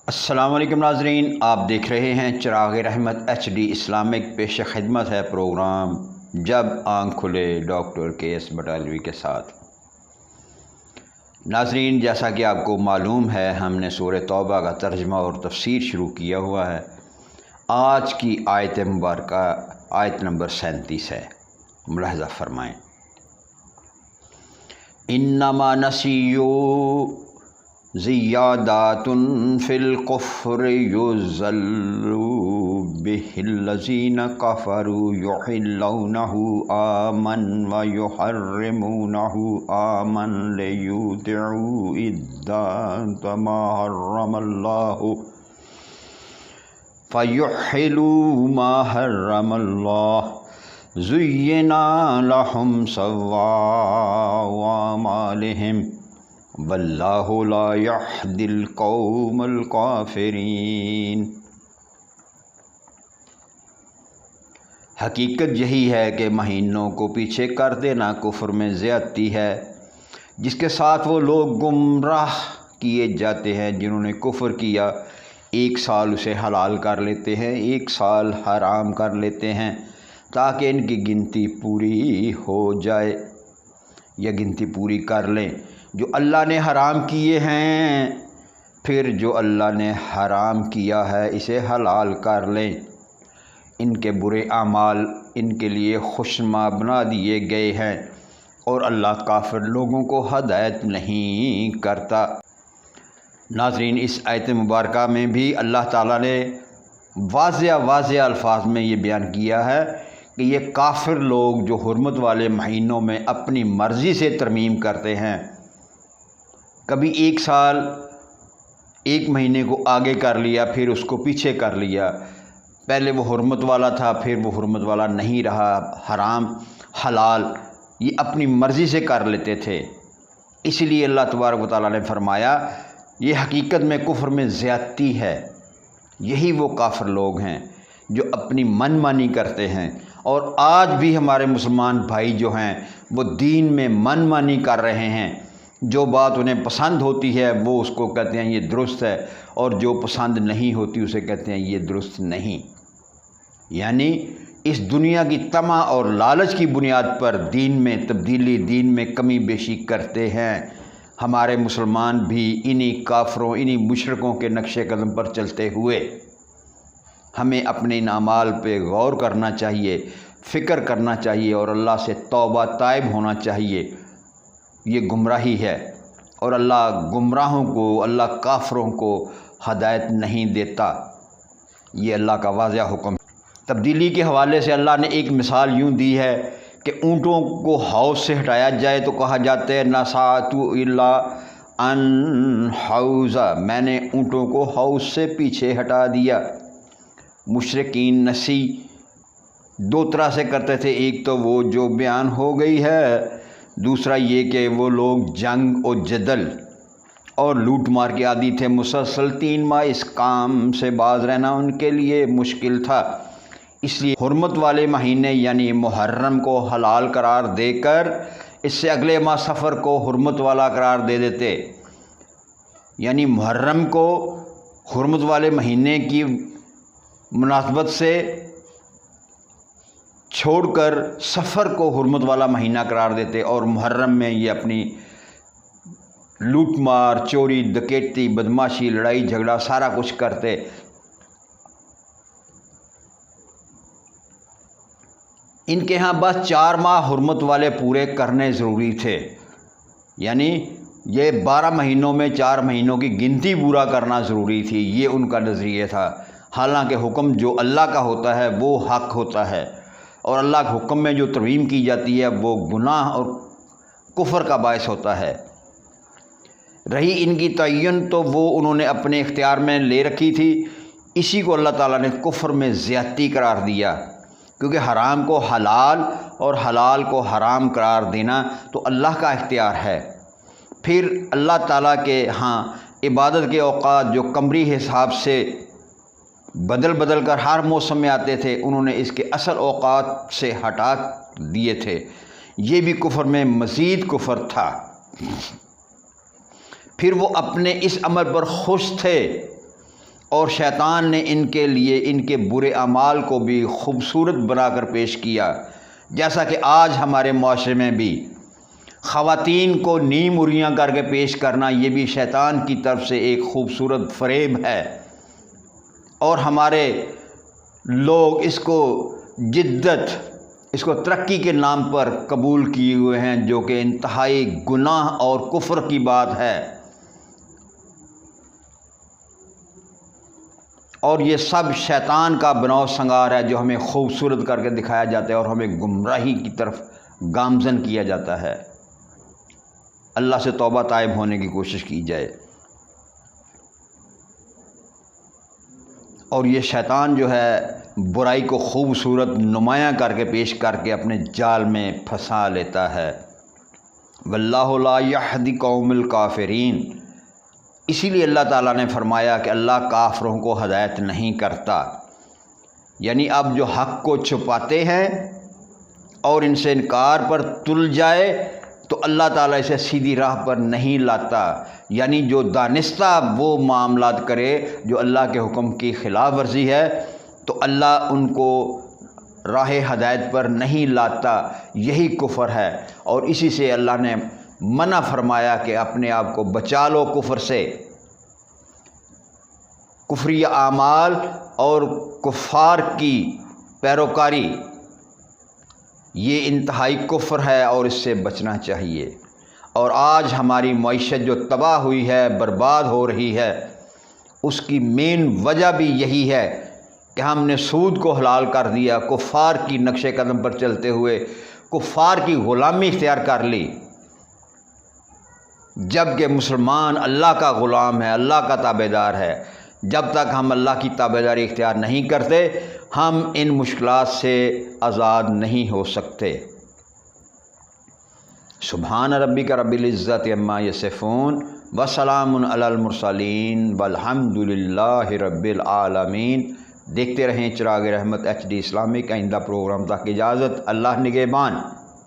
السلام علیکم ناظرین، آپ دیکھ رہے ہیں چراغ رحمت HD اسلامک پیش خدمت ہے پروگرام جب آنکھ کھلے ڈاکٹر KS بٹالوی کے ساتھ۔ ناظرین، جیسا کہ آپ کو معلوم ہے ہم نے سورہ توبہ کا ترجمہ اور تفسیر شروع کیا ہوا ہے۔ آج کی آیت مبارکہ آیت نمبر 37 ہے، ملاحظہ فرمائیں۔ انما نسیو زیادات فی الکفر یضل بہ الذین کفروا یحلونہ عاما ویحرمونہ عاما لیودعوا عدۃ ما حرم اللہ فیحلوا ما حرم اللہ زین لہم سوء اعمالہم واللہ لا یہدی القوم الکافرین۔ حقیقت یہی ہے کہ مہینوں کو پیچھے کر دینا کفر میں زیادتی ہے، جس کے ساتھ وہ لوگ گمراہ کیے جاتے ہیں جنہوں نے کفر کیا۔ ایک سال اسے حلال کر لیتے ہیں، ایک سال حرام کر لیتے ہیں تاکہ ان کی گنتی پوری ہو جائے یا گنتی پوری کر لیں۔ جو اللہ نے حرام کیے ہیں پھر جو اللہ نے حرام کیا ہے اسے حلال کر لیں۔ ان کے برے اعمال ان کے لیے خوشنما بنا دیے گئے ہیں اور اللہ کافر لوگوں کو ہدایت نہیں کرتا۔ ناظرین، اس آیت مبارکہ میں بھی اللہ تعالیٰ نے واضح الفاظ میں یہ بیان کیا ہے کہ یہ کافر لوگ جو حرمت والے مہینوں میں اپنی مرضی سے ترمیم کرتے ہیں، کبھی ایک سال ایک مہینے کو آگے کر لیا پھر اس کو پیچھے کر لیا، پہلے وہ حرمت والا تھا پھر وہ حرمت والا نہیں رہا، حرام حلال یہ اپنی مرضی سے کر لیتے تھے۔ اس لیے اللہ تبارک و تعالیٰ نے فرمایا یہ حقیقت میں کفر میں زیادتی ہے۔ یہی وہ کافر لوگ ہیں جو اپنی من مانی کرتے ہیں، اور آج بھی ہمارے مسلمان بھائی جو ہیں وہ دین میں من مانی کر رہے ہیں۔ جو بات انہیں پسند ہوتی ہے وہ اس کو کہتے ہیں یہ درست ہے، اور جو پسند نہیں ہوتی اسے کہتے ہیں یہ درست نہیں۔ یعنی اس دنیا کی طمع اور لالچ کی بنیاد پر دین میں تبدیلی، دین میں کمی بیشی کرتے ہیں۔ ہمارے مسلمان بھی انہی کافروں، انہی مشرکوں کے نقش قدم پر چلتے ہوئے ہمیں اپنے ان اعمال پہ غور کرنا چاہیے، فکر کرنا چاہیے اور اللہ سے توبہ تائب ہونا چاہیے۔ یہ گمراہی ہے اور اللہ گمراہوں کو، اللہ کافروں کو ہدایت نہیں دیتا۔ یہ اللہ کا واضح حکم ہے۔ تبدیلی کے حوالے سے اللہ نے ایک مثال یوں دی ہے کہ اونٹوں کو حوض سے ہٹایا جائے تو کہا جاتا ہے نَسَعْتُ إِلَّا أَنْ حَوْزَ، میں نے اونٹوں کو حوض سے پیچھے ہٹا دیا۔ مشرکین نسی دو طرح سے کرتے تھے، ایک تو وہ جو بیان ہو گئی ہے، دوسرا یہ کہ وہ لوگ جنگ اور جدل اور لوٹ مار کے عادی تھے۔ مسلسل 3 ماہ اس کام سے باز رہنا ان کے لیے مشکل تھا، اس لیے حرمت والے مہینے یعنی محرم کو حلال قرار دے کر اس سے اگلے ماہ صفر کو حرمت والا قرار دے دیتے، یعنی محرم کو حرمت والے مہینے کی مناسبت سے چھوڑ کر صفر کو حرمت والا مہینہ قرار دیتے، اور محرم میں یہ اپنی لوٹ مار، چوری ڈکیتی، بدماشی، لڑائی جھگڑا سارا کچھ کرتے۔ ان کے ہاں بس 4 ماہ حرمت والے پورے کرنے ضروری تھے، یعنی یہ 12 مہینوں میں 4 مہینوں کی گنتی پورا کرنا ضروری تھی، یہ ان کا نظریہ تھا۔ حالانکہ حکم جو اللہ کا ہوتا ہے وہ حق ہوتا ہے، اور اللہ کے حکم میں جو ترمیم کی جاتی ہے وہ گناہ اور کفر کا باعث ہوتا ہے۔ رہی ان کی تعین تو وہ انہوں نے اپنے اختیار میں لے رکھی تھی، اسی کو اللہ تعالیٰ نے کفر میں زیادتی قرار دیا، کیونکہ حرام کو حلال اور حلال کو حرام قرار دینا تو اللہ کا اختیار ہے۔ پھر اللہ تعالیٰ کے ہاں عبادت کے اوقات جو قمری حساب سے بدل کر ہر موسم میں آتے تھے، انہوں نے اس کے اصل اوقات سے ہٹا دیے تھے۔ یہ بھی کفر میں مزید کفر تھا۔ پھر وہ اپنے اس عمل پر خوش تھے اور شیطان نے ان کے لیے ان کے برے اعمال کو بھی خوبصورت بنا کر پیش کیا، جیسا کہ آج ہمارے معاشرے میں بھی خواتین کو نیم اریاں کر کے پیش کرنا، یہ بھی شیطان کی طرف سے ایک خوبصورت فریب ہے، اور ہمارے لوگ اس کو جدت، اس کو ترقی کے نام پر قبول کیے ہوئے ہیں، جو کہ انتہائی گناہ اور کفر کی بات ہے۔ اور یہ سب شیطان کا بناؤ سنگار ہے جو ہمیں خوبصورت کر کے دکھایا جاتا ہے اور ہمیں گمراہی کی طرف گامزن کیا جاتا ہے۔ اللہ سے توبہ طائب ہونے کی کوشش کی جائے۔ اور یہ شیطان جو ہے برائی کو خوبصورت نمایاں کر کے پیش کر کے اپنے جال میں پھنسا لیتا ہے۔ واللہ لا یہدی قوم الکافرین، اسی لیے اللہ تعالیٰ نے فرمایا کہ اللہ کافروں کو ہدایت نہیں کرتا، یعنی اب جو حق کو چھپاتے ہیں اور ان سے انکار پر تل جائے تو اللہ تعالیٰ اسے سیدھی راہ پر نہیں لاتا، یعنی جو دانستہ وہ معاملات کرے جو اللہ کے حکم کی خلاف ورزی ہے تو اللہ ان کو راہ ہدایت پر نہیں لاتا، یہی کفر ہے۔ اور اسی سے اللہ نے منع فرمایا کہ اپنے آپ کو بچا لو کفر سے۔ کفری اعمال اور کفار کی پیروکاری یہ انتہائی کفر ہے اور اس سے بچنا چاہیے۔ اور آج ہماری معیشت جو تباہ ہوئی ہے، برباد ہو رہی ہے، اس کی مین وجہ بھی یہی ہے کہ ہم نے سود کو حلال کر دیا، کفار کی نقش قدم پر چلتے ہوئے کفار کی غلامی اختیار کر لی، جبکہ مسلمان اللہ کا غلام ہے، اللہ کا تابعدار ہے۔ جب تک ہم اللہ کی تابعداری اختیار نہیں کرتے ہم ان مشکلات سے آزاد نہیں ہو سکتے۔ سبحان ربک رب العزت عما یصفون وسلام علی المرسلین والحمد للہ رب العالمین۔ دیکھتے رہیں چراغ رحمت HD اسلامک۔ آئندہ پروگرام تک اجازت، اللہ نگہبان۔